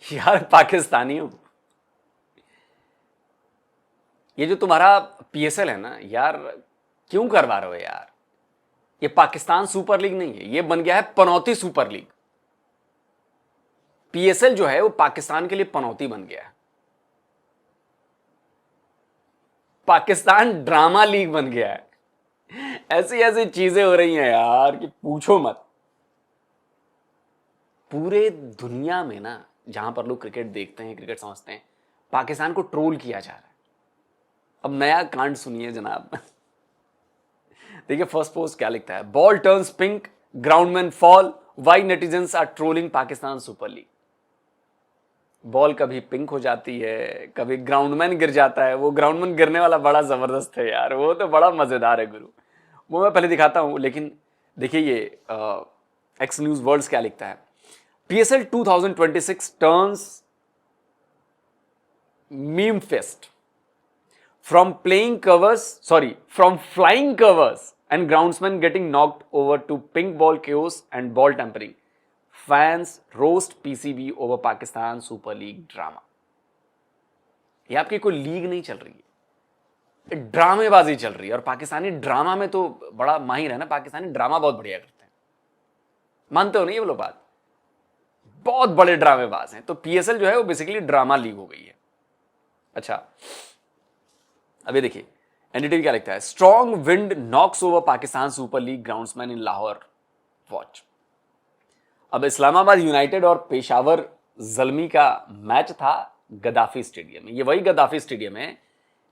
यार पाकिस्तानियों, ये जो तुम्हारा पीएसएल है ना यार, क्यों करवा रहे हो यार? ये पाकिस्तान सुपर लीग नहीं है, ये बन गया है पनौती सुपर लीग। पीएसएल जो है वो पाकिस्तान के लिए पनौती बन गया है। पाकिस्तान ड्रामा लीग बन गया है। ऐसी ऐसी चीजें हो रही हैं यार कि पूछो मत। पूरे दुनिया में ना, जहां पर लोग क्रिकेट देखते हैं, क्रिकेट समझते हैं, पाकिस्तान को ट्रोल किया जा रहा है। अब नया कांड सुनिए जनाब। देखिए फर्स्ट पोस्ट क्या लिखता है, ball turns pink, groundman fall, why netizens are trolling Pakistan super league. Ball कभी पिंक हो जाती है, कभी ग्राउंडमैन गिर जाता है। वो ग्राउंडमैन गिरने वाला बड़ा जबरदस्त है यार, वो तो बड़ा मजेदार है गुरु। वो मैं पहले दिखाता हूं, लेकिन देखिए ये एक्स न्यूज वर्ल्ड क्या लिखता है, PSL 2026 turns meme fest, from flying covers and groundsmen getting knocked over to pink ball chaos and ball tampering. Fans roast PCB over Pakistan Super League drama. ये आपकी कोई लीग नहीं चल रही है, ड्रामेबाजी चल रही है। और पाकिस्तानी ड्रामा में तो बड़ा माहिर है ना, पाकिस्तानी ड्रामा बहुत बढ़िया करते हैं। मानते हो नहीं ये बोलो बात? बहुत बड़े ड्रामेबाज हैं। तो पीएसएल जो है वो बेसिकली ड्रामा लीग हो गई है। अच्छा, अभी देखिए एनडीटीवी क्या लिखता है, strong wind knocks over Pakistan super League groundsman in Lahore watch. अब इस्लामाबाद यूनाइटेड और पेशावर जल्मी का मैच था गद्दाफी स्टेडियम में। ये वही गद्दाफी स्टेडियम है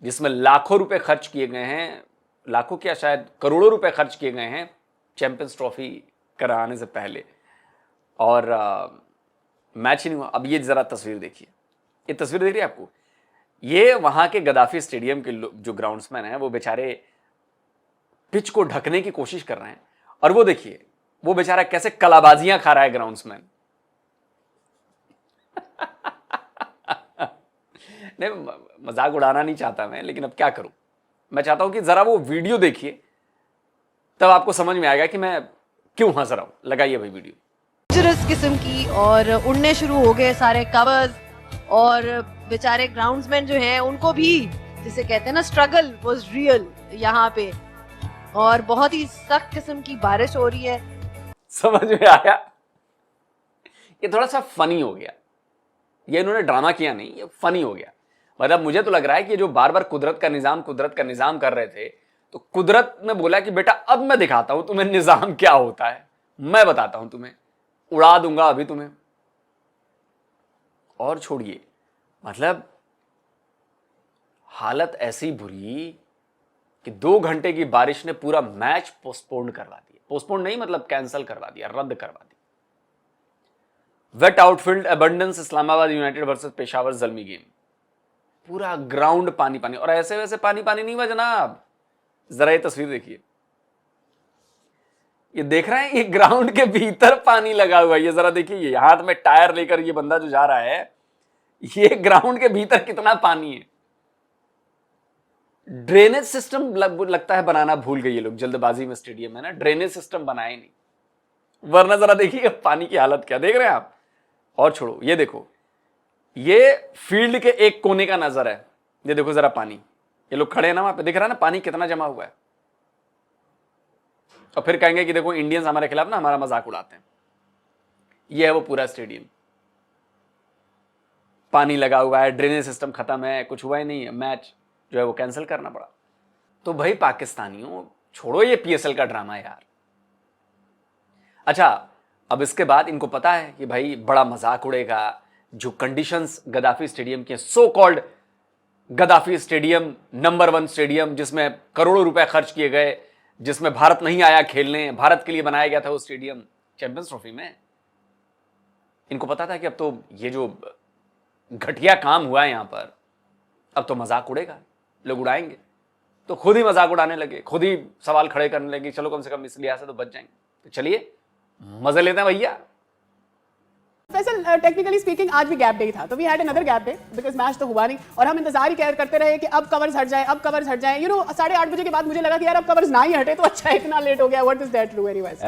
जिसमें लाखों रुपए खर्च किए गए हैं, लाखों क्या शायद करोड़ों रुपए खर्च किए गए हैं चैंपियंस ट्रॉफी कराने से पहले, और मैच ही नहीं हुआ। अब ये जरा तस्वीर देखिए, ये तस्वीर देख रही है आपको? ये वहां के गद्दाफी स्टेडियम के जो ग्राउंड्समैन हैं वो बेचारे पिच को ढकने की कोशिश कर रहे हैं, और वो देखिए वो बेचारा कैसे कलाबाजियां खा रहा है ग्राउंड्समैन। नहीं, मजाक उड़ाना नहीं चाहता मैं, लेकिन अब क्या करूं, मैं चाहता हूं कि जरा वो वीडियो देखिए, तब आपको समझ में आएगा कि मैं क्यों हंस रहा हूं। लगाइए भाई वीडियो। डेंजरस किस्म की, और उड़ने शुरू हो गए सारे कवर्स, और बेचारे ग्राउंड्समैन जो हैं उनको भी, जिसे कहते हैं ना, स्ट्रगल वाज रियल यहाँ पे, और बहुत ही सख्त किस्म की बारिश हो रही है। समझ में आया? ये थोड़ा सा फनी हो गया, ये इन्होंने ड्रामा किया नहीं, ये फनी हो गया। मतलब मुझे तो लग रहा है कि जो बार बार कुदरत का निजाम कर रहे थे, तो कुदरत ने बोला कि बेटा अब मैं दिखाता हूं तुम्हें निजाम क्या होता है, मैं बताता हूं तुम्हें, उड़ा दूंगा अभी तुम्हें। और छोड़िए, मतलब हालत ऐसी बुरी कि 2 घंटे की बारिश ने पूरा मैच पोस्टपोन करवा दिया। पोस्टपोन नहीं मतलब कैंसिल करवा दिया, रद्द करवा दिया। Wet outfield abandons Islamabad United versus Peshawar Zalmi game, पूरा ग्राउंड पानी पानी। और ऐसे वैसे पानी पानी नहीं हुआ जनाब, जरा ये तस्वीर देखिए, ये देख रहे हैं, ये ग्राउंड के भीतर पानी लगा हुआ है। ये जरा देखिए, ये हाथ में टायर लेकर ये बंदा जो जा रहा है, ये ग्राउंड के भीतर कितना पानी है। ड्रेनेज सिस्टम लगता है बनाना भूल गए ये लोग जल्दबाजी में स्टेडियम में ना, ड्रेनेज सिस्टम बनाए नहीं, वरना जरा देखिए पानी की हालत क्या देख रहे हैं आप। और छोड़ो, ये देखो, ये फील्ड के एक कोने का नजर है, ये देखो जरा पानी, ये लोग खड़े हैं ना वहां पे, दिख रहा है ना पानी कितना जमा हुआ है। और फिर कहेंगे कि देखो इंडियंस हमारे खिलाफ ना हमारा मजाक उड़ाते हैं। ये है वो पूरा स्टेडियम, पानी लगा हुआ है, ड्रेनेज सिस्टम खत्म है, कुछ हुआ ही नहीं है, मैच जो है वो कैंसिल करना पड़ा। तो भाई पाकिस्तानियों, छोड़ो ये पीएसएल का ड्रामा यार। अच्छा, अब इसके बाद इनको पता है कि भाई बड़ा मजाक उड़ेगा, जो कंडीशंस गद्दाफी स्टेडियम के, so called Gaddafi stadium number 1 stadium जिसमें करोड़ों रुपए खर्च किए गए, जिसमें भारत नहीं आया खेलने, भारत के लिए बनाया गया था वो स्टेडियम चैंपियंस ट्रॉफी में। इनको पता था कि अब तो ये जो घटिया काम हुआ है यहां पर, अब तो मजाक उड़ेगा, लोग उड़ाएंगे। तो खुद ही मजाक उड़ाने लगे, खुद ही सवाल खड़े करने लगे, चलो कम से कम इस लिहाज से तो बच जाएंगे। तो चलिए मजे लेते हैं भैया। फैसल, टेक्निकली स्पीकिंग आज भी गैप डे था, तो we had another gap day because match तो हुआ नहीं, और हम इंतजार ही करते रहे कि अब कवर्स हट जाए, अब कवर्स हट जाए। 8:30 बजे के बाद मुझे लगा कि यार अब कवर्स ना ही हटे तो अच्छा है, इतना लेट हो गया। What is that true anyways?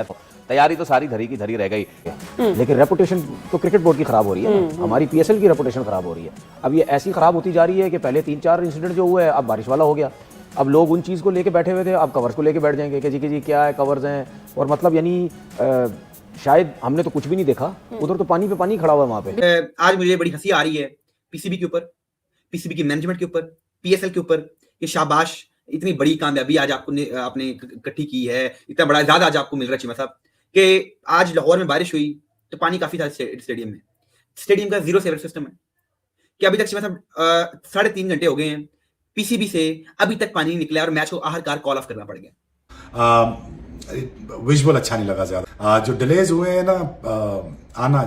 तैयारी तो सारी धरी की धरी रह गई, लेकिन रेपुटेशन तो क्रिकेट बोर्ड की खराब हो रही है ना, हमारी पीएसएल की रेपुटेशन खराब हो रही है। अब ये ऐसी खराब होती जा रही है कि पहले 3-4 इंसिडेंट जो हुए अब बारिश वाला हो गया, अब लोग उन चीज़ को लेके बैठे हुए थे, अब कवर्स को लेके बैठ जाएंगे कि जी क्या है, कवर्स हैं, और मतलब यानी शायद हमने तो कुछ भी नहीं देखा, उधर तो पानी पे पानी खड़ा हुआ है वहाँ पे। आज मुझे बड़ी हंसी आ रही है पीसीबी के ऊपर, पीसीबी की मैनेजमेंट के ऊपर, पीएसएल के ऊपर, कि शाबाश, इतनी बड़ी कामयाबी आज आपने इकट्ठी की है, इतना बड़ा एजाज आज आपको मिल रहा है चीमा साहब, कि आज लाहौर में बारिश हुई तो पानी काफी था स्टेडियम में। स्टेडियम का 0 सेवर सिस्टम है कि अभी तक चीमा साहब 3.5 घंटे हो गए हैं, पीसीबी से अभी तक पानी नहीं निकला और मैच को आखिरकार कॉल ऑफ करना पड़ गया। विजुअल अच्छा नहीं लगा ज्यादा। जो डिलेज हुए हैं ना, आना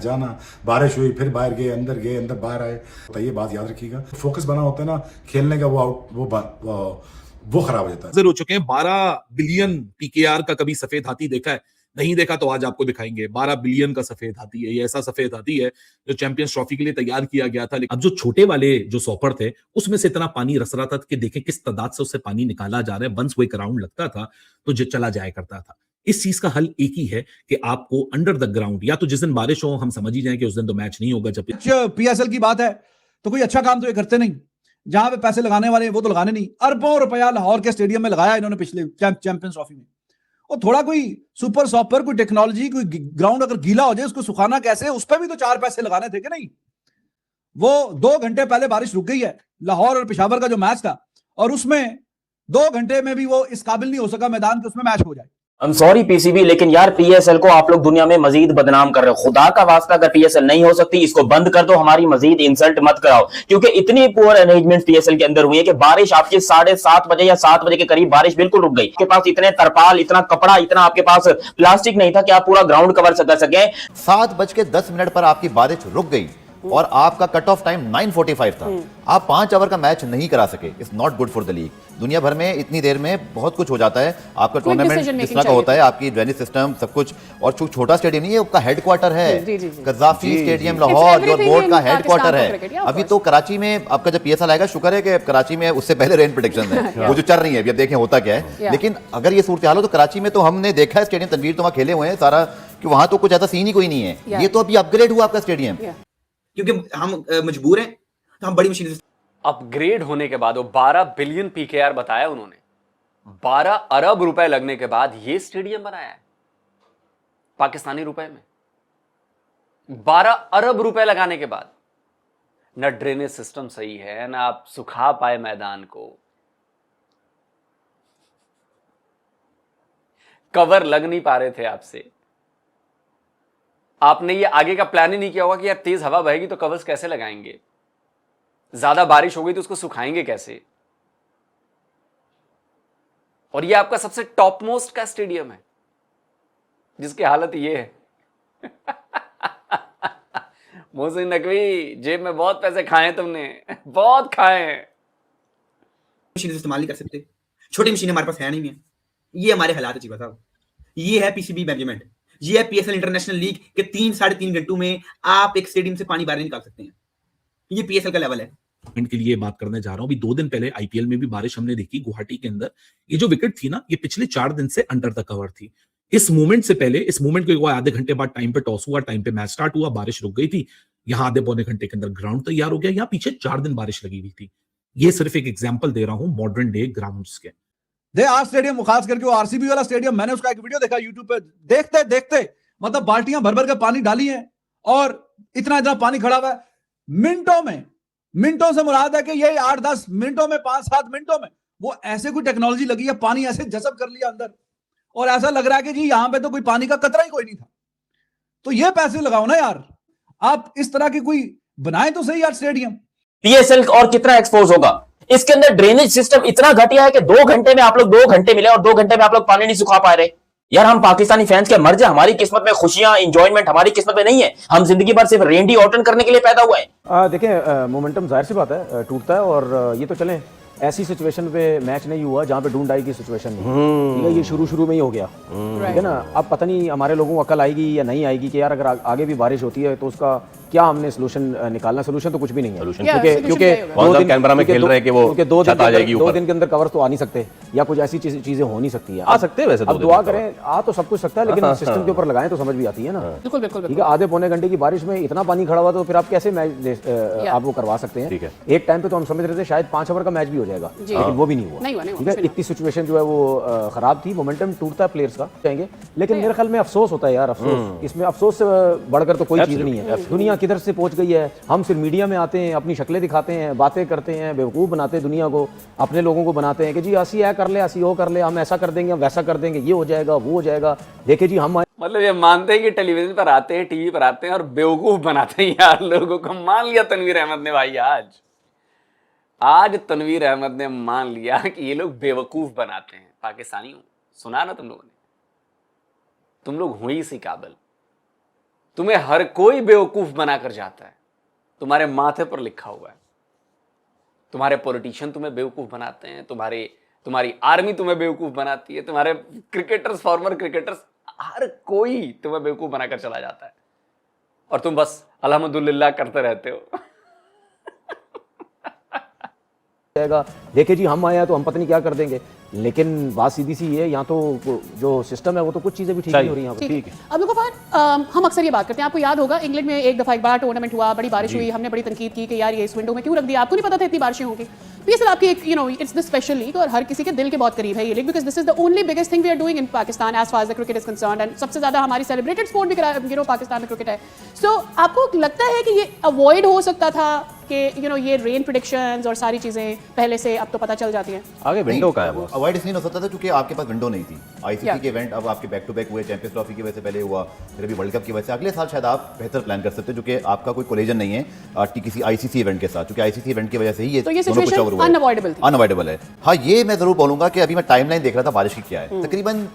जाना, बारिश हुई फिर बाहर गए अंदर बाहर आए, तो ये बात याद रखिएगा, फोकस बना होता है ना खेलने का, वो खराब हो जाता है। हो चुके हैं 12 बिलियन पीकेआर का कभी सफेद हाथी देखा है? नहीं देखा तो आज आपको दिखाएंगे। 12 बिलियन का सफेद हाथी है, ये ऐसा सफेद हाथी है जो चैंपियंस ट्रॉफी के लिए तैयार किया गया था। लेकिन अब जो छोटे वाले जो सॉपर थे उसमें से इतना पानी रस रहा था कि देखें किस तादाद से उससे पानी निकाला जा रहा है। वंस वो एक राउंड लगता था तो चला जाया करता था। इस चीज का हल एक ही है कि आपको अंडर द ग्राउंड, या तो जिस दिन बारिश हो हम समझ ही जाए कि उस दिन तो मैच नहीं होगा। जब पीएसएल की बात है तो कोई अच्छा काम तो ये करते नहीं, जहां पे पैसे लगाने वाले वो तो लगाने नहीं। अरबों रुपया लाहौर के स्टेडियम में लगाया इन्होंने पिछले चैंपियंस ट्रॉफी में, और थोड़ा कोई सुपर सॉपर, कोई टेक्नोलॉजी, कोई ग्राउंड अगर गीला हो जाए उसको सुखाना कैसे, उस पर भी तो 4 पैसे लगाने थे कि नहीं। वो 2 घंटे पहले बारिश रुक गई है, लाहौर और पेशावर का जो मैच था, और उसमें 2 घंटे में भी वो इस काबिल नहीं हो सका मैदान के उसमें मैच हो जाए। I'm sorry पीसीबी, लेकिन यार पीएसएल को आप लोग दुनिया में मजीद बदनाम कर रहे हो। खुदा का वास्ता, अगर पीएसएल नहीं हो सकती इसको बंद कर दो, हमारी मजीद इंसल्ट मत कराओ, क्योंकि इतनी पुअर अरेंजमेंट पीएसएल के अंदर हुई है कि बारिश आपकी 7:30 बजे या 7 बजे के करीब बारिश बिल्कुल रुक गई। आपके पास इतने तरपाल, इतना कपड़ा, इतना आपके पास प्लास्टिक नहीं था कि आप पूरा ग्राउंड कवर कर सके। 7:10 पर आपकी बारिश रुक गई और आपका कट ऑफ टाइम 9:45 था, आप 5 ओवर का मैच नहीं करा सके। It's not good for the league. दुनिया भर में इतनी देर में बहुत कुछ हो जाता है, आपका टूर्नामेंट जिस तरह का होता है, आपकी ड्रेनेज सिस्टम सब कुछ, और छोटा स्टेडियम नहीं है, आपका हेडक्वार्टर है कज़ाफी स्टेडियम लाहौर, जो बोर्ड का हेडक्वार्टर है। अभी तो कराची में आपका जब पीएसएल आएगा, शुक्र है कि कराची में उससे पहले रेन प्रेडिक्शन है वो जो चल रही है, अभी देखें होता क्या है। लेकिन अगर ये सूरत हाल हो तो कराची में तो हमने देखा है स्टेडियम, तनवीर तो वहाँ खेले हुए हैं सारा, कि वहां तो कुछ ऐसा सीन ही कोई नहीं है। ये तो अभी अपग्रेड हुआ आपका स्टेडियम, क्योंकि हम मजबूर हैं तो हम बड़ी मशीन से अपग्रेड होने के बाद वो 12 बिलियन पीकेआर बताया उन्होंने, 12 अरब रुपए लगने के बाद ये स्टेडियम बनाया है पाकिस्तानी रुपए में। 12 अरब रुपए लगाने के बाद न ड्रेनेज सिस्टम सही है, ना आप सुखा पाए मैदान को, कवर लग नहीं पा रहे थे आपसे। आपने ये आगे का प्लान ही नहीं किया होगा कि यार तेज हवा बहेगी तो कवर्स कैसे लगाएंगे, ज्यादा बारिश हो गई तो उसको सुखाएंगे कैसे। और ये आपका सबसे टॉप मोस्ट का स्टेडियम है जिसकी हालत ये है। मोहसिन नकवी, जेब में बहुत पैसे खाए तुमने, बहुत खाए हैं। मशीन इस्तेमाल नहीं कर सकते, छोटी मशीन हमारे पास है नहीं है। ये हमारे हालात है चीबा साहब, ये है पीसीबी मैनेजमेंट, ये है पीएसएल इंटरनेशनल लीग के 3-3.5 घंटों में आप एक स्टेडियम से पानी बाहर निकाल सकते हैं। ये पीएसएल का लेवल है। के लिए बात करने जा रहा हूं। अभी 2 दिन पहले आईपीएल में भी बारिश हमने देखी गुवाहाटी के अंदर। ये जो विकेट थी ना, ये पिछले 4 दिन से अंडर द कवर थी। इस मूवमेंट से पहले, इस मूवमेंट को आधे घंटे बाद टाइम पे टॉस हुआ, टाइम पे मैच स्टार्ट हुआ, बारिश रुक गई थी। यहाँ आधे पौने घंटे के अंदर ग्राउंड तैयार हो गया। यहाँ पीछे 4 दिन बारिश लगी हुई थी। ये सिर्फ एक एग्जाम्पल दे रहा हूं मॉडर्न डे ग्राउंड्स के। आर स्टेडियम, खास करके वो आरसीबी वाला स्टेडियम, मैंने उसका एक वीडियो देखा यूट्यूब पे, देखते देखते मतलब बाल्टियां भर भर के पानी डाली है और इतना इतना पानी खड़ा हुआ है। मिनटों से मुराद है कि ये 8-10 मिनटों में, 5-7 मिनटों में वो ऐसे कोई टेक्नोलॉजी लगी है, पानी ऐसे जज़ब कर लिया अंदर, और ऐसा लग रहा है कि जी यहां पे तो कोई पानी का कतरा ही कोई नहीं था। तो ये पैसे लगाओ ना यार, आप इस तरह की कोई बनाए तो सही यार स्टेडियम। पीएसएल और कितना एक्सपोज होगा। इसके अंदर ड्रेनेज सिस्टम इतना घटिया है कि 2 घंटे में आप लोग 2 घंटे मिले और 2 घंटे में आप लोग पानी नहीं सुखा पा रहे। यार हम पाकिस्तानी फैंस के मर जाए, हमारी किस्मत में खुशियां, एंजॉयमेंट हमारी किस्मत में नहीं है। हम जिंदगी भर सिर्फ रेंडी ऑटन करने के लिए पैदा हुए हैं। देखिए मोमेंटम जाहिर सी बात है टूटता है, और ये तो चलें ऐसी सिचुएशन पे मैच नहीं हुआ जहाँ पे ढूंढ आई की सिचुएशन नहीं, ठीक है, ये शुरू में ही हो गया, ठीक है ना। अब पता नहीं हमारे लोगों को अकल आएगी या नहीं आएगी कि यार अगर आगे भी बारिश होती है तो उसका क्या हमने सोल्यूशन निकालना, सोल्यूशन तो कुछ भी नहीं है, Yeah, क्योंकि solution क्योंकि क्या होगा? दो दिन कैमरा में खेल रहे हैं कि वो क्योंकि 2 छत आ जाएगी ऊपर। दिन के अंदर कवर तो आ नहीं सकते, या कुछ ऐसी चीजें हो नहीं सकती है। आ सकते हैं वैसे 2 अब दिन दुआ में करें, आ तो सब कुछ सकता है, लेकिन सिस्टम के ऊपर लगाएं तो समझ भी आती है ना। बिल्कुल बिल्कुल ठीक बिल्कुल है, आधे पौने घंटे की बारिश में इतना पानी खड़ा हुआ तो फिर आप कैसे मैच आप वो करवा सकते हैं। ठीक है। एक टाइम पे तो हम समझ रहे थे शायद 5 ओवर का मैच भी हो जाएगा, जी। लेकिन वो भी नहीं हुआ। नहीं हुआ, ठीक कुछ है, भी नहीं। इतनी सिचुएशन जो है वो खराब थी, मोमेंटम टूटता है प्लेयर्स का जाएंगे, लेकिन मेरे ख्याल में अफसोस होता है यार, अफसोस, इसमें अफसोस से बढ़कर तो कोई चीज नहीं है। दुनिया किधर से पहुंच गई है, हम सिर्फ मीडिया में आते हैं, अपनी शक्लें दिखाते हैं, बातें करते हैं, बेवकूफ़ बनाते हैं दुनिया को, अपने लोगों को बनाते हैं कि जी ऐसी है कर ले, ऐसी वो कर ले, हम ऐसा कर देंगे, हम वैसा कर देंगे, ये हो जाएगा, वो हो जाएगा। देखिए जी, हम मतलब ये मानते हैं कि टेलीविजन पर आते हैं, टीवी पर आते हैं और बेवकूफ बनाते हैं यार लोगों को। मान लिया तनवीर अहमद ने भाई, आज तनवीर अहमद ने मान लिया कि ये लोग बेवकूफ बनाते हैं पाकिस्तानियों। सुना ना तुम लोगों ने, तुम लोग हो ही इसी काबिल, तुम्हें हर कोई बेवकूफ बनाकर जाता है, तुम्हारे माथे पर लिखा हुआ है। तुम्हारे पॉलिटिशियन तुम्हें बेवकूफ बनाते हैं, तुम्हारी आर्मी तुम्हें बेवकूफ बनाती है, तुम्हारे क्रिकेटर्स, फॉर्मर क्रिकेटर्स, हर कोई तुम्हें बेवकूफ बनाकर चला जाता है और तुम बस अल्हम्दुलिल्लाह करते रहते हो। जाएगा। देखिए जी, हम आए हैं तो हम पता नहीं क्या कर देंगे, लेकिन बात सीधी सी है, यहाँ तो जो सिस्टम है वो तो कुछ चीजें भी ठीक नहीं हो रही हैं। ठीक है। अब लोगों पर हम अक्सर ये बात करते हैं, आपको याद होगा इंग्लैंड में एक दफा एक बड़ा टूर्नामेंट हुआ, बड़ी बारिश हुई, हमने बड़ी तनकीद की कि यार ये इस विंडो में क्यों रख दिया, आपको नहीं पता था इतनी बारिशें होंगी। पीएसएल आपकी एक इट्स द स्पेशल लीग और हर किसी के दिल के बहुत करीब है ये league, because this is the only biggest thing we are doing in Pakistan as far as the cricket is concerned, and सबसे ज्यादा हमारी सेलिब्रेटेड स्पोर्ट भी पाकिस्तान में क्रिकेट है। सो आपको लगता है कि ये अवॉइड हो सकता था कि ये रेन प्रेडिक्शंस और सारी चीजें पहले से अब तो पता चल जाती हैं? आगे विंडो का है वो। अवॉइड इसलिए नहीं हो सकता था क्योंकि आपके पास विंडो नहीं थी। ICC Yeah. के इवेंट अब आपके बैक टू बैक हुए, चैंपियंस ट्रॉफी की वजह से पहले हुआ, फिर अभी वर्ल्ड कप की वजह से, अगले साल शायद आप बेहतर प्लान कर सकते हो, जो कि आपका कोई कोलिजन नहीं है किसी आईसीसी इवेंट के साथ, क्योंकि आईसीसी इवेंट की वजह से ही तो ये दोनों कुछ सिचुएशन over हुआ है। अनअवॉइडेबल थी। अनअवॉइडेबल है। हाँ, ये मैं जरूर बोलूंगा कि अभी मैं टाइमलाइन देख रहा था बारिश की क्या है। तकरीबन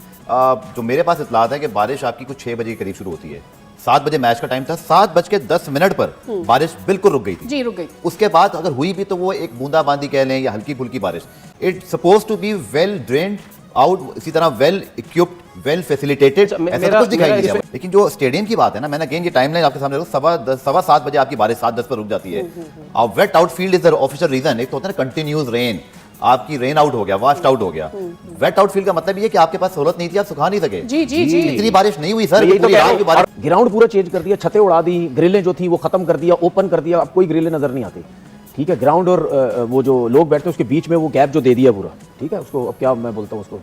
जो मेरे पास इतलात है कि बारिश आपकी कुछ 6 बजे के करीब शुरू होती है। 7 बजे मैच का टाइम था, 7:10 पर बारिश बिल्कुल रुक गई थी। जी, रुक गई। उसके बाद अगर हुई भी तो वो एक बूंदाबांदी कह लें या हल्की फुल्की बारिश। It suppose to be well drained out, इसी तरह वेल इक्विप्ड, वेल फैसिलिटेटेड, ऐसा तो कुछ दिखाई नहीं दिया। लेकिन जो स्टेडियम की बात है ना, मैंने अगेन ये टाइमलाइन आपके सामने रखूं, 7:15 बजे आपकी बारिश 7:10 पर रुक जाती है। अब wet outfield is the official reason. एक तो होता है ना कंटिन्यूस रेन, आपकी रेन आउट हो गया, वास्ट आउट हो गया। वेट आउटफील्ड का मतलब ये है कि आपके पास सहूलत नहीं थी, आप सुखा नहीं सके। जी, जी, जी। इतनी बारिश नहीं हुई सर, यही तो पूरी कह रात रहा की हूं, बारिश। ग्राउंड पूरा चेंज कर दिया, छतें उड़ा दी, ग्रिलें जो थी वो खत्म कर दिया, ओपन कर दिया, अब कोई ग्रिलें नजर नहीं आती। ठीक है, ग्राउंड और वो जो लोग बैठते हैं उसके बीच में वो गैप जो दे दिया पूरा, ठीक है, उसको अब क्या मैं बोलता हूँ उसको,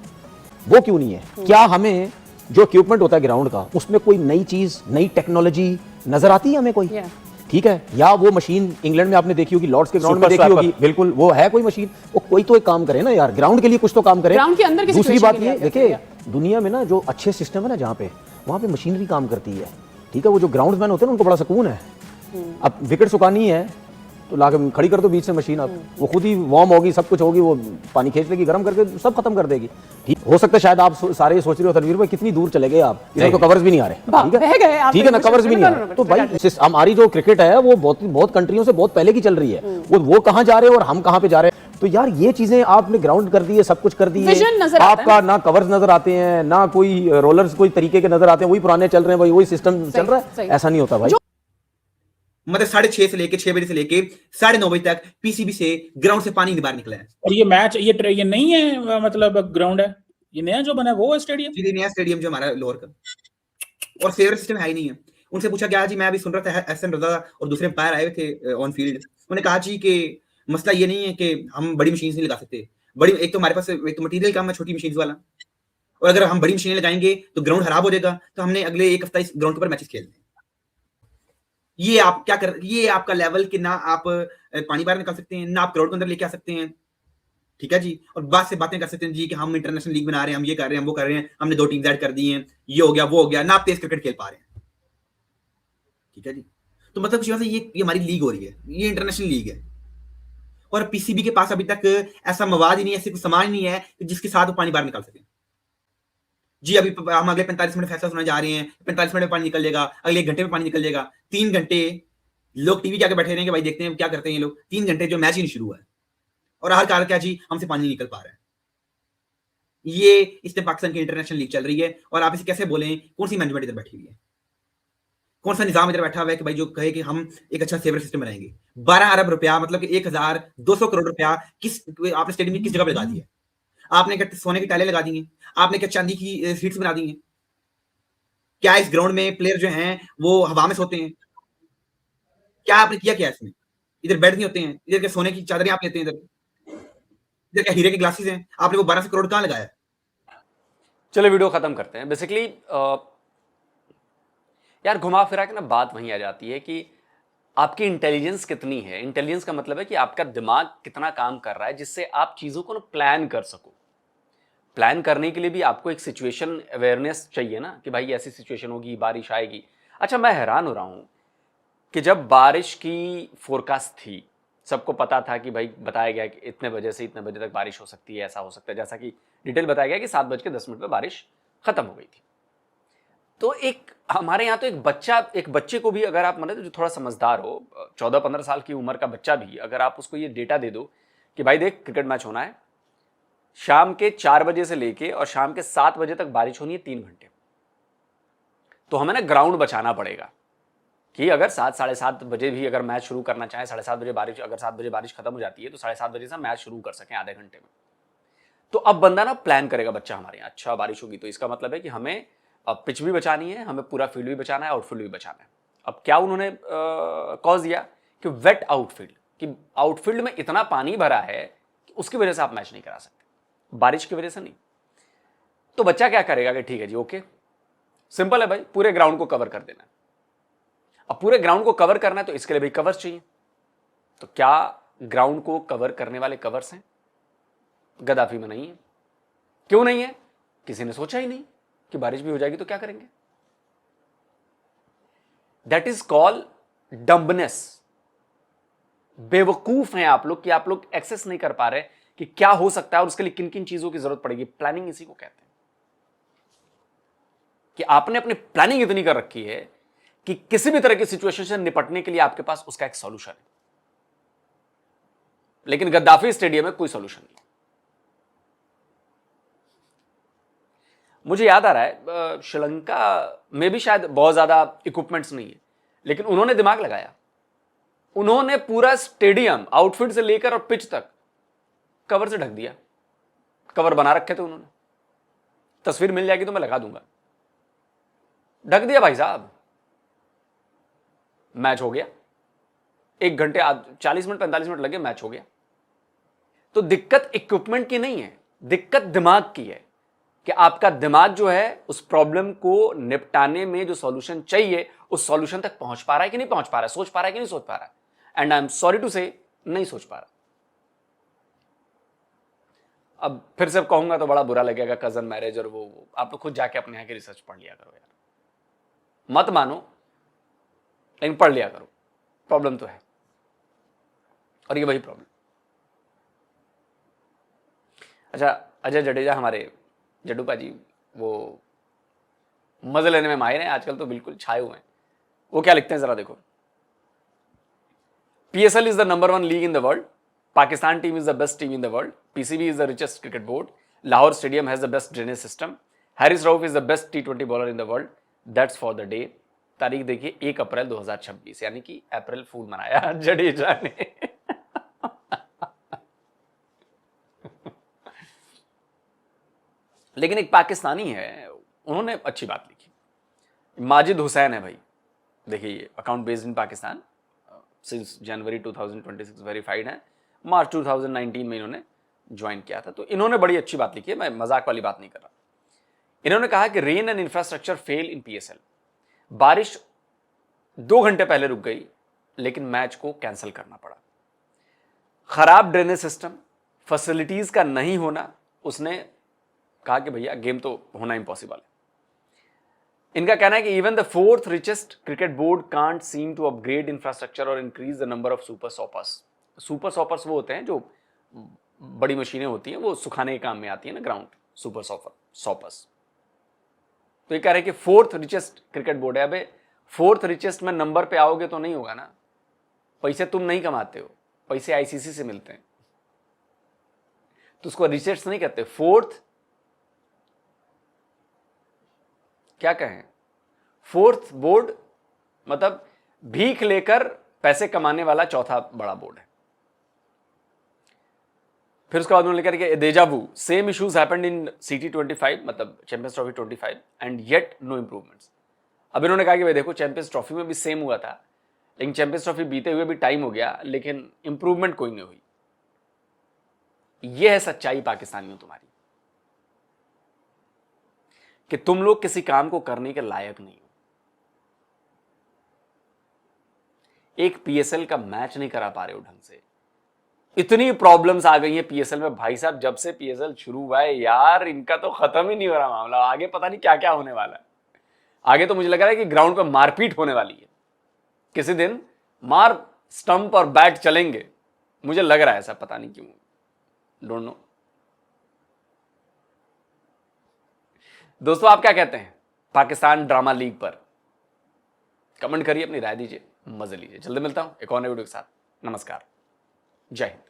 वो क्यों नहीं है? क्या हमें जो इक्विपमेंट होता है ग्राउंड का, उसमें कोई नई चीज, नई टेक्नोलॉजी नजर आती है हमें कोई? ठीक है, या वो मशीन इंग्लैंड में आपने देखी होगी, लॉर्ड्स के ग्राउंड में देखी होगी, बिल्कुल वो है कोई मशीन, वो कोई तो एक काम करे ना यार, ग्राउंड के लिए कुछ तो काम करे। ग्राउंड के अंदर की दूसरी situation बात के लिए ये देखिए, दुनिया में ना जो अच्छे सिस्टम है ना, जहाँ पे वहाँ पे मशीनरी काम करती है। ठीक है, वो जो ग्राउंडमैन होते हैं ना उनको बड़ा सुकून है। अब विकेट सुखानी है तो लाके खड़ी कर दो बीच से मशीन, आप वो खुद ही वार्म होगी, सब कुछ होगी, वो पानी खींच लेगी, गर्म करके सब खत्म कर देगी। ठीक हो सकता है शायद आप सारे सोच रहे हो तनवीर भाई कितनी दूर चले गए आप, इधर तो कवर्स भी नहीं आ रहे। ठीक है ना, कवर्स भी नहीं आ रहे, तो भाई हमारी जो क्रिकेट है वो बहुत कंट्रियों से बहुत पहले की चल रही है, वो कहाँ जा रहे हैं और हम कहाँ पे जा रहे हैं। तो यार ये चीजें आपने ग्राउंड कर दी है, सब कुछ कर दी है, आपका ना कवर्स नजर आते हैं, ना कोई रोलर्स कोई तरीके के नजर आते हैं, वही पुराने चल रहे हैं भाई, वही सिस्टम चल रहा है। ऐसा नहीं होता भाई। मतलब 6:30 से लेके 6 बजे से लेके 9:30 बजे तक पीसीबी से ग्राउंड से पानी नहीं बाहर निकला है। और ये मैच ये नहीं है, मतलब ग्राउंड है, ये नया जो बना है वो है स्टेडियम। जी, नया स्टेडियम जो हमारा लोअर का, और फेवर सिस्टम है ही नहीं है। उनसे पूछा गया जी, मैं अभी सुन रहा था एहसन रजा और दूसरे अंपायर आए थे ऑन फील्ड, उन्होंने कहा जी कि मसला ये नहीं है कि हम बड़ी मशीन नहीं लगा सकते, बड़ी एक तो हमारे पास एक तो मटेरियल कम है छोटी मशीन वाला, और अगर हम बड़ी मशीनें लगाएंगे तो ग्राउंड खराब हो जाएगा, तो हमने अगले एक हफ्ता इस ग्राउंड पर मैचेस खेलने। ये आप क्या कर, ये आपका लेवल कि ना आप पानी बाहर निकाल सकते हैं, ना आप क्राउड के अंदर लेके आ सकते हैं। ठीक है जी, और बात से बातें कर सकते हैं जी कि हम इंटरनेशनल लीग बना रहे हैं, हम ये कर रहे हैं, हम वो कर रहे हैं, हमने 2 टीम्स ऐड कर दी हैं, ये हो गया वो हो गया, ना आप टेस्ट क्रिकेट खेल पा रहे हैं। ठीक है जी, तो मतलब कुछ से ये हमारी लीग हो रही है, ये इंटरनेशनल लीग है, और पीसीबी के पास अभी तक ऐसा मवाद ही नहीं है, ऐसे कुछ सामान नहीं है जिसके साथ वो पानी बाहर निकाल सके। जी, अभी हम अगले 45 मिनट फैसला सुनने जा रहे हैं, 45 मिनट में पानी निकल जाएगा, अगले 1 घंटे में पानी निकल जाएगा, 3 घंटे लोग टीवी के आगे बैठे रहेंगे, भाई देखते हैं क्या करते हैं ये लोग। 3 घंटे जो मैच ही नहीं शुरू हुआ है और हर कारण क्या जी, हमसे पानी निकल पा रहा है। ये इसमें पाकिस्तान की इंटरनेशनल लीग चल रही है और आप इसे कैसे बोलें, कौन सी मैनेजमेंट इधर बैठी हुई है, कौन सा निजाम इधर बैठा हुआ है कि भाई जो कहे कि हम एक अच्छा सेवर सिस्टम बनाएंगे? 12 अरब रुपया मतलब कि 1200 करोड़ रुपया किस आपने स्टेडियम में किस जगह पे लगा दिया? आपने क्या सोने की टाइलें लगा दी हैं? आपने क्या चांदी की सीट्स बना दी हैं? क्या इस ग्राउंड में प्लेयर जो हैं वो हवा में सोते हैं? क्या आपने किया क्या इसमें? इधर बेड नहीं होते हैं, इधर क्या सोने की चादरें आप लेते हैं इधर क्या हीरे के ग्लासेस हैं? आपने वो 1200 करोड़ कहाँ लगाया? चलो वीडियो खत्म करते हैं। बेसिकली यार घुमा फिरा के ना बात वहीं आ जाती है कि आपकी इंटेलिजेंस कितनी है। इंटेलिजेंस का मतलब है कि आपका दिमाग कितना काम कर रहा है जिससे आप चीजों को ना प्लान कर सको। प्लान करने के लिए भी आपको एक सिचुएशन अवेयरनेस चाहिए ना कि भाई ऐसी सिचुएशन होगी, बारिश आएगी। अच्छा, मैं हैरान हो रहा हूं कि जब बारिश की फोरकास्ट थी, सबको पता था कि भाई बताया गया कि इतने बजे से इतने बजे तक बारिश हो सकती है, ऐसा हो सकता है, जैसा कि डिटेल बताया गया कि 7:10 पे बारिश खत्म हो गई थी। तो एक हमारे यहाँ तो एक बच्चे को भी अगर आप माने तो जो थोड़ा समझदार हो, 14-15 साल की उम्र का बच्चा भी, अगर आप उसको ये डेटा दे दो कि भाई देख क्रिकेट मैच होना है, शाम के 4 बजे से लेके और शाम के 7 बजे तक बारिश होनी है 3 घंटे, तो हमें ना ग्राउंड बचाना पड़ेगा कि अगर 7-7:30 बजे भी अगर मैच शुरू करना चाहे, 7:30 बजे बारिश, अगर 7 बजे बारिश खत्म हो जाती है तो 7:30 बजे से मैच शुरू कर सकें आधे घंटे में। तो अब बंदा ना प्लान करेगा बच्चा हमारे यहाँ, अच्छा बारिश होगी तो इसका मतलब है कि हमें अब पिच भी बचानी है, हमें पूरा फील्ड भी बचाना है, आउटफील्ड भी बचाना है। अब क्या उन्होंने कॉज दिया कि वेट आउटफील्ड, कि आउटफील्ड में इतना पानी भरा है कि उसकी वजह से आप मैच नहीं करा सकते, बारिश की वजह से नहीं। तो बच्चा क्या करेगा कि ठीक है जी, ओके सिंपल है भाई, पूरे ग्राउंड को कवर कर देना है। अब पूरे ग्राउंड को कवर करना है तो इसके लिए भाई कवर्स चाहिए। तो क्या ग्राउंड को कवर करने वाले कवर्स हैं? गद्दाफी में नहीं है। क्यों नहीं है? किसी ने सोचा ही नहीं कि बारिश भी हो जाएगी तो क्या करेंगे। That is call dumbness. बेवकूफ हैं आप लोग कि आप लोग एक्सेस नहीं कर पा रहे कि क्या हो सकता है और उसके लिए किन किन चीजों की जरूरत पड़ेगी। प्लानिंग इसी को कहते हैं कि आपने अपनी प्लानिंग इतनी कर रखी है कि किसी भी तरह की सिचुएशन से निपटने के लिए आपके पास उसका एक सॉल्यूशन है। लेकिन गद्दाफी स्टेडियम में कोई सॉल्यूशन नहीं। मुझे याद आ रहा है श्रीलंका में भी शायद बहुत ज्यादा इक्विपमेंट्स नहीं है, लेकिन उन्होंने दिमाग लगाया। उन्होंने पूरा स्टेडियम आउटफील्ड से लेकर और पिच तक कवर से ढक दिया। कवर बना रखे थे उन्होंने, तस्वीर मिल जाएगी तो मैं लगा दूंगा। ढक दिया भाई साहब, मैच हो गया। 1 घंटे 40 मिनट 45 मिनट लगे, मैच हो गया। तो दिक्कत इक्विपमेंट की नहीं है, दिक्कत दिमाग की है कि आपका दिमाग जो है उस प्रॉब्लम को निपटाने में जो सॉल्यूशन चाहिए उस सॉल्यूशन तक पहुंच पा रहा है कि नहीं पहुंच पा रहा है, सोच पा रहा है कि नहीं सोच पा रहा है। And I am sorry to say, नहीं सोच पा रहा। अब फिर से कहूंगा तो बड़ा बुरा लगेगा, कजन मैरिज और वो आप लोग खुद जाके अपने यहाँ की रिसर्च पढ़ लिया करो यार, मत मानो लेकिन पढ़ लिया करो। प्रॉब्लम तो है और ये वही प्रॉब्लम। अच्छा, अजय जडेजा हमारे जड्डू पाजी वो मजे लेने में माहिर हैं, आजकल तो बिल्कुल छाए हुए हैं। वो क्या लिखते हैं जरा देखो। PSL is the number 1 league in the world. Pakistan team is the best team in the world. PCB is the richest cricket board. Lahore Stadium has the best drainage system. Haris Rauf is the best T20 bowler in the world. That's for the day. तारीख देखिए 1 अप्रैल 2026, यानी कि अप्रैल फूल मनाया जडेजा ने। लेकिन एक पाकिस्तानी है, उन्होंने अच्छी बात लिखी। माजिद हुसैन है भाई, देखिए account based in Pakistan, since January 2026 verified है। मार्च 2019 में इन्होंने ज्वाइन किया था। तो इन्होंने बड़ी अच्छी बात लिखी है, मैं मजाक वाली बात नहीं कर रहा। इन्होंने कहा कि rain and infrastructure fail in PSL। बारिश 2 घंटे पहले रुक गई लेकिन मैच को कैंसिल करना पड़ा। खराब ड्रेनेज सिस्टम, फैसिलिटीज का नहीं होना, उसने कहा कि भैया गेम तो होना इम्पॉसिबल है। इनका कहना है कि even the 4th richest cricket board can't seem to upgrade infrastructure और increase the number of super soppers. Super soppers वो होते हैं जो बड़ी मशीनें होती हैं, वो सुखाने के काम में आती है ना ग्राउंड, सुपर सॉपर्स। तो ये कह रहे हैं कि 4th richest क्रिकेट बोर्ड है। अबे 4th richest में नंबर पे आओगे तो नहीं होगा ना, पैसे तुम नहीं कमाते हो, पैसे ICC से मिलते हैं, तो उसको रिचेस्ट नहीं कहते। 4th क्या कहें, 4th बोर्ड मतलब भीख लेकर पैसे कमाने वाला चौथा बड़ा बोर्ड है। फिर उसके बाद उन्होंने लिखा कि deja vu, same issues happened in CT 25, मतलब champions trophy 25 and yet no improvements. अब इन्होंने कहा कि भाई देखो चैंपियंस ट्रॉफी में भी सेम हुआ था, लेकिन चैंपियंस ट्रॉफी बीते हुए भी टाइम हो गया, लेकिन इंप्रूवमेंट कोई नहीं हुई। यह है सच्चाई पाकिस्तानियों तुम्हारी, कि तुम लोग किसी काम को करने के लायक नहीं हो। एक पीएसएल का मैच नहीं करा पा रहे हो ढंग से। इतनी प्रॉब्लम्स आ गई हैं पीएसएल में भाई साहब, जब से पीएसएल शुरू हुआ है यार, इनका तो खत्म ही नहीं हो रहा मामला। आगे पता नहीं क्या क्या होने वाला है। आगे तो मुझे लग रहा है कि ग्राउंड पर मारपीट होने वाली है। किसी दिन मार स्टंप और बैट चलेंगे, मुझे लग रहा है ऐसा, पता नहीं क्यों, डोंट नो। दोस्तों आप क्या कहते हैं पाकिस्तान ड्रामा लीग पर? कमेंट करिए, अपनी राय दीजिए, मजे लीजिए। जल्दी मिलता हूं एक और नए वीडियो के साथ। नमस्कार, जय हिंद।